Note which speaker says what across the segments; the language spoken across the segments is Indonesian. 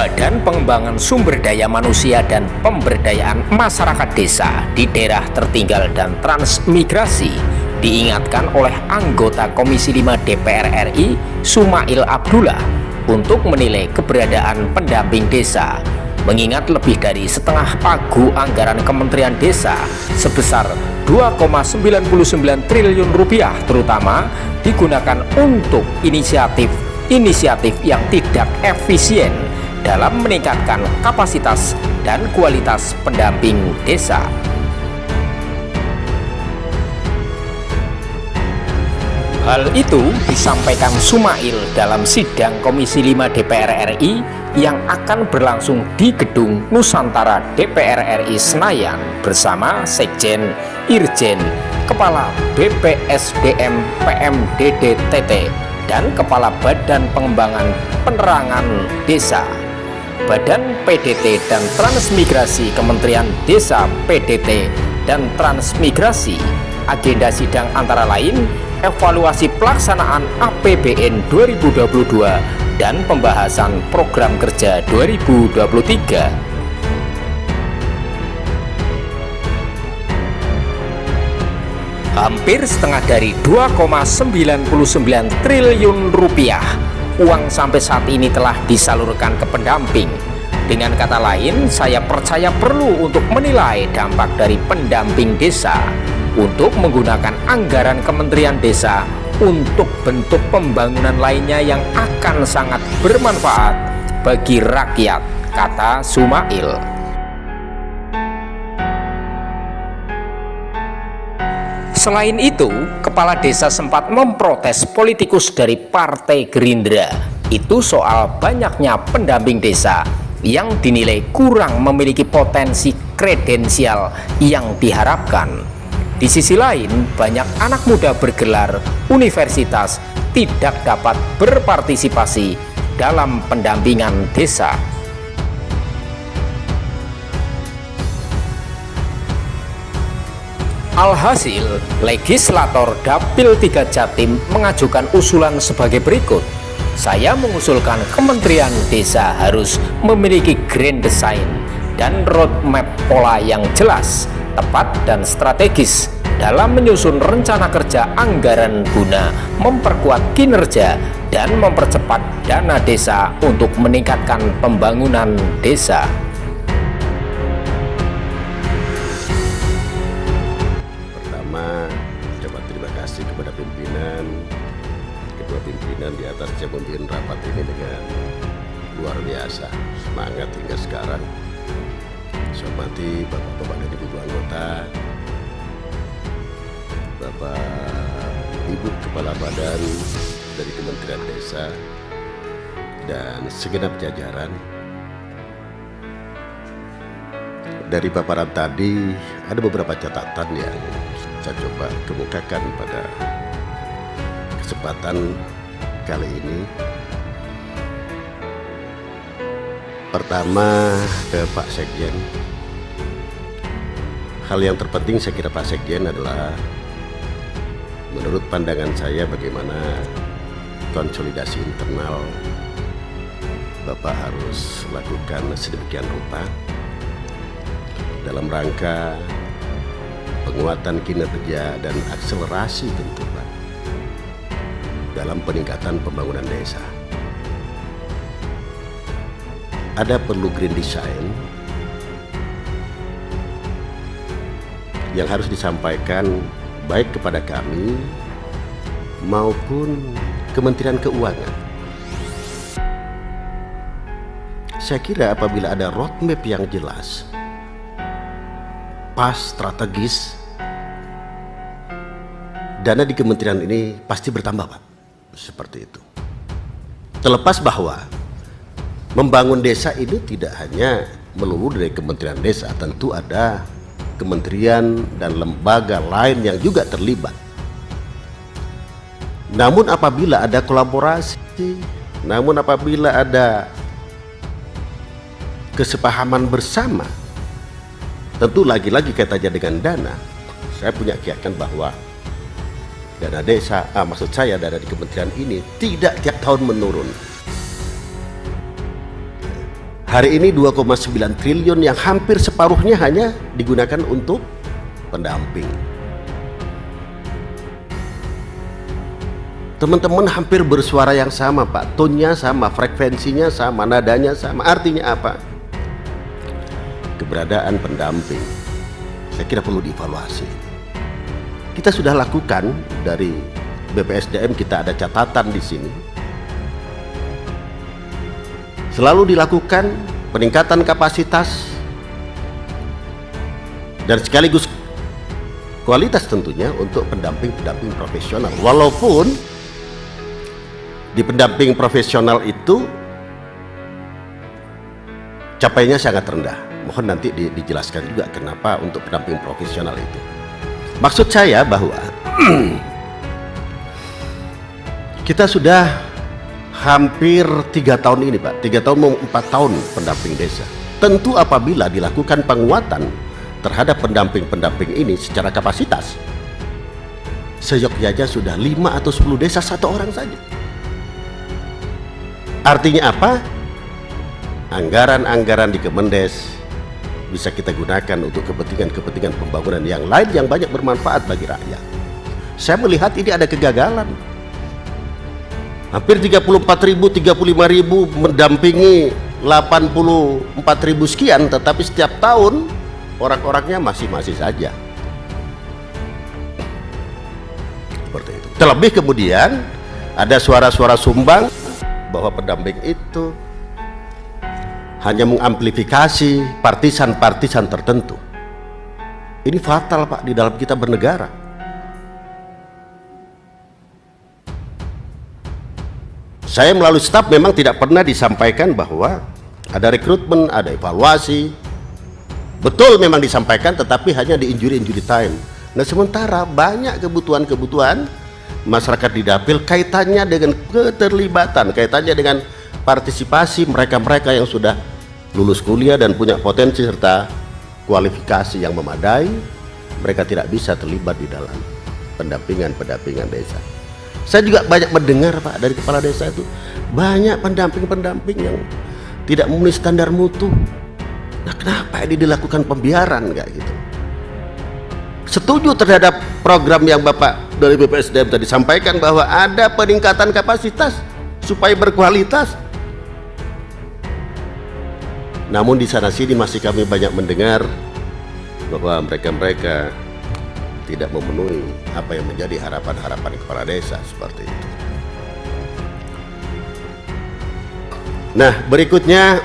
Speaker 1: Badan Pengembangan Sumber Daya Manusia dan Pemberdayaan Masyarakat Desa di Daerah Tertinggal dan Transmigrasi diingatkan oleh anggota Komisi 5 DPR RI Sumail Abdullah untuk menilai keberadaan pendamping desa, mengingat lebih dari setengah pagu anggaran Kementerian Desa sebesar 2,99 triliun rupiah terutama digunakan untuk inisiatif yang tidak efisien dalam meningkatkan kapasitas dan kualitas pendamping desa. Hal itu disampaikan Sumail dalam sidang Komisi 5 DPR RI yang akan berlangsung di Gedung Nusantara DPR RI Senayan bersama Sekjen, Irjen, Kepala BPSDM PMDD TT, dan Kepala Badan Pengembangan Penerangan Desa, Badan PDT dan Transmigrasi Kementerian Desa PDT dan Transmigrasi. Agenda sidang antara lain evaluasi pelaksanaan APBN 2022 dan pembahasan program kerja 2023. Hampir setengah dari 2,99 triliun rupiah uang sampai saat ini telah disalurkan ke pendamping. Dengan kata lain, saya percaya perlu untuk menilai dampak dari pendamping desa untuk menggunakan anggaran Kementerian Desa untuk bentuk pembangunan lainnya yang akan sangat bermanfaat bagi rakyat, kata Sumail. Selain itu, kepala desa sempat memprotes politikus dari Partai Gerindra itu soal banyaknya pendamping desa yang dinilai kurang memiliki potensi kredensial yang diharapkan. Di sisi lain, banyak anak muda bergelar universitas tidak dapat berpartisipasi dalam pendampingan desa. Alhasil, legislator Dapil 3 Jatim mengajukan usulan sebagai berikut. Saya mengusulkan Kementerian Desa harus memiliki grand design dan roadmap pola yang jelas, tepat dan strategis dalam menyusun rencana kerja anggaran guna memperkuat kinerja dan mempercepat dana desa untuk meningkatkan pembangunan desa.
Speaker 2: Kepada kedua pimpinan di atas yang memimpin rapat ini dengan luar biasa semangat hingga sekarang. Saya hormati Bapak-Bapak dan Ibu anggota, Bapak Ibu Kepala Badan dari Kementerian Desa dan segenap jajaran. Dari paparan tadi ada beberapa catatan yang saya coba kemukakan pada kesempatan kali ini. Pertama, ke Pak Sekjen. Hal yang terpenting saya kira Pak Sekjen adalah menurut pandangan saya bagaimana konsolidasi internal Bapak harus lakukan sedemikian rupa dalam rangka penguatan kinerja dan akselerasi tentu Pak dalam peningkatan pembangunan desa. Ada perlu green design yang harus disampaikan baik kepada kami maupun Kementerian Keuangan. Saya kira apabila ada roadmap yang jelas, pas, strategis, dana di kementerian ini pasti bertambah Pak. Seperti itu. Terlepas bahwa membangun desa ini tidak hanya melulu dari Kementerian Desa, tentu ada kementerian dan lembaga lain yang juga terlibat. Namun apabila ada kolaborasi, namun apabila ada kesepahaman bersama, tentu lagi-lagi kaitannya dengan dana. Saya punya keyakinan bahwa dana desa, maksud saya dana di kementerian ini tidak tiap tahun menurun. Hari ini 2,9 triliun yang hampir separuhnya hanya digunakan untuk pendamping. Teman-teman hampir bersuara yang sama Pak, tone-nya sama, frekuensinya sama, nadanya sama. Artinya apa? Keberadaan pendamping saya kira perlu dievaluasi. Kita sudah lakukan dari BPSDM, kita ada catatan di sini. Selalu dilakukan peningkatan kapasitas dan sekaligus kualitas tentunya untuk pendamping-pendamping profesional. Walaupun di pendamping profesional itu capaiannya sangat rendah. Mohon nanti dijelaskan juga kenapa untuk pendamping profesional itu. Maksud saya bahwa kita sudah hampir 3 tahun ini Pak, 3 tahun mau 4 tahun pendamping desa. Tentu apabila dilakukan penguatan terhadap pendamping-pendamping ini secara kapasitas, seyogyanya sudah 5 atau 10 desa 1 orang saja. Artinya apa? Anggaran-anggaran di Kemendes bisa kita gunakan untuk kepentingan-kepentingan pembangunan yang lain yang banyak bermanfaat bagi rakyat. Saya melihat ini ada kegagalan. Hampir 34.000, 35.000 mendampingi 84.000 sekian, tetapi setiap tahun orang-orangnya masih saja. Seperti itu. Terlebih kemudian ada suara-suara sumbang bahwa pendamping itu hanya mengamplifikasi partisan-partisan tertentu. Ini fatal Pak di dalam kita bernegara. Saya melalui staf memang tidak pernah disampaikan bahwa ada rekrutmen, ada evaluasi. Betul memang disampaikan, tetapi hanya di injury time. Nah sementara banyak kebutuhan-kebutuhan masyarakat di dapil kaitannya dengan keterlibatan, kaitannya dengan partisipasi mereka-mereka yang sudah lulus kuliah dan punya potensi serta kualifikasi yang memadai. Mereka tidak bisa terlibat di dalam pendampingan desa. Saya juga banyak mendengar Pak dari kepala desa itu banyak pendamping-pendamping yang tidak memenuhi standar mutu. Nah kenapa ini dilakukan pembiaran kayak gitu? Setuju terhadap program yang Bapak dari BPSDM tadi sampaikan bahwa ada peningkatan kapasitas supaya berkualitas. Namun di sana sini masih kami banyak mendengar bahwa mereka-mereka tidak memenuhi apa yang menjadi harapan-harapan kepala desa seperti itu. Nah, berikutnya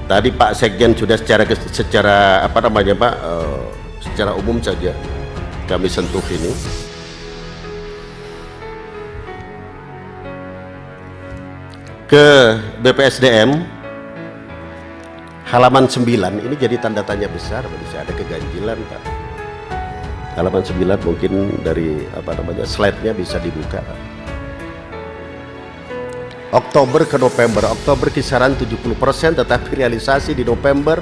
Speaker 2: tadi Pak Sekjen sudah secara apa namanya Pak, secara umum saja kami sentuh ini. Ke BPSDM halaman 9 ini jadi tanda tanya besar bagi saya, ada keganjilan Pak. Halaman 9 mungkin dari apa namanya slide-nya bisa dibuka Pak. Oktober ke November, Oktober kisaran 70%, tetapi realisasi di November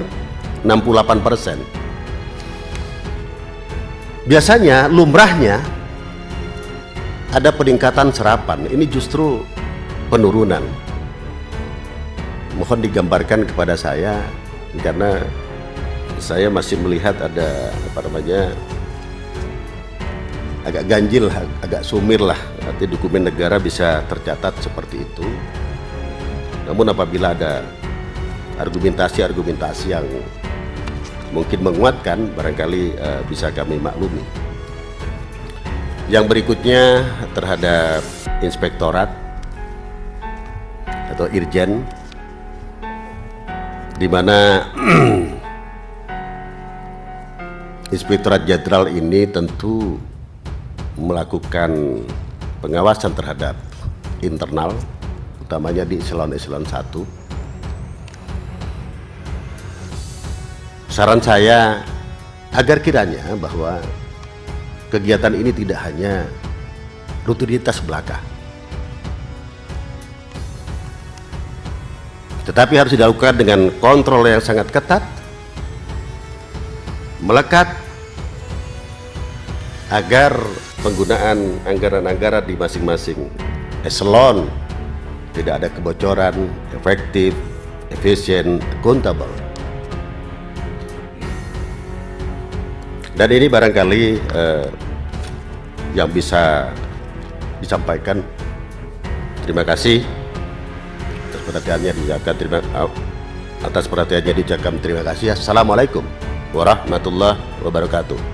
Speaker 2: 68%. Biasanya lumrahnya ada peningkatan serapan, ini justru penurunan. Mohon digambarkan kepada saya karena saya masih melihat ada apa namanya agak ganjil, agak sumir lah. Nanti dokumen negara bisa tercatat seperti itu. Namun apabila ada argumentasi-argumentasi yang mungkin menguatkan, barangkali bisa kami maklumi. Yang berikutnya terhadap inspektorat atau irjen, di mana Inspektorat Jenderal ini tentu melakukan pengawasan terhadap internal, utamanya di eselon-eselon 1. Saran saya agar kiranya bahwa kegiatan ini tidak hanya rutinitas belaka, tetapi harus dilakukan dengan kontrol yang sangat ketat, melekat, agar penggunaan anggaran-anggaran di masing-masing eselon tidak ada kebocoran, efektif, efisien, akuntabel. Dan ini barangkali yang bisa disampaikan. Terima kasih atas perhatiannya dijaga. Atas perhatiannya dijaga. Terima kasih. Assalamualaikum warahmatullahi wabarakatuh.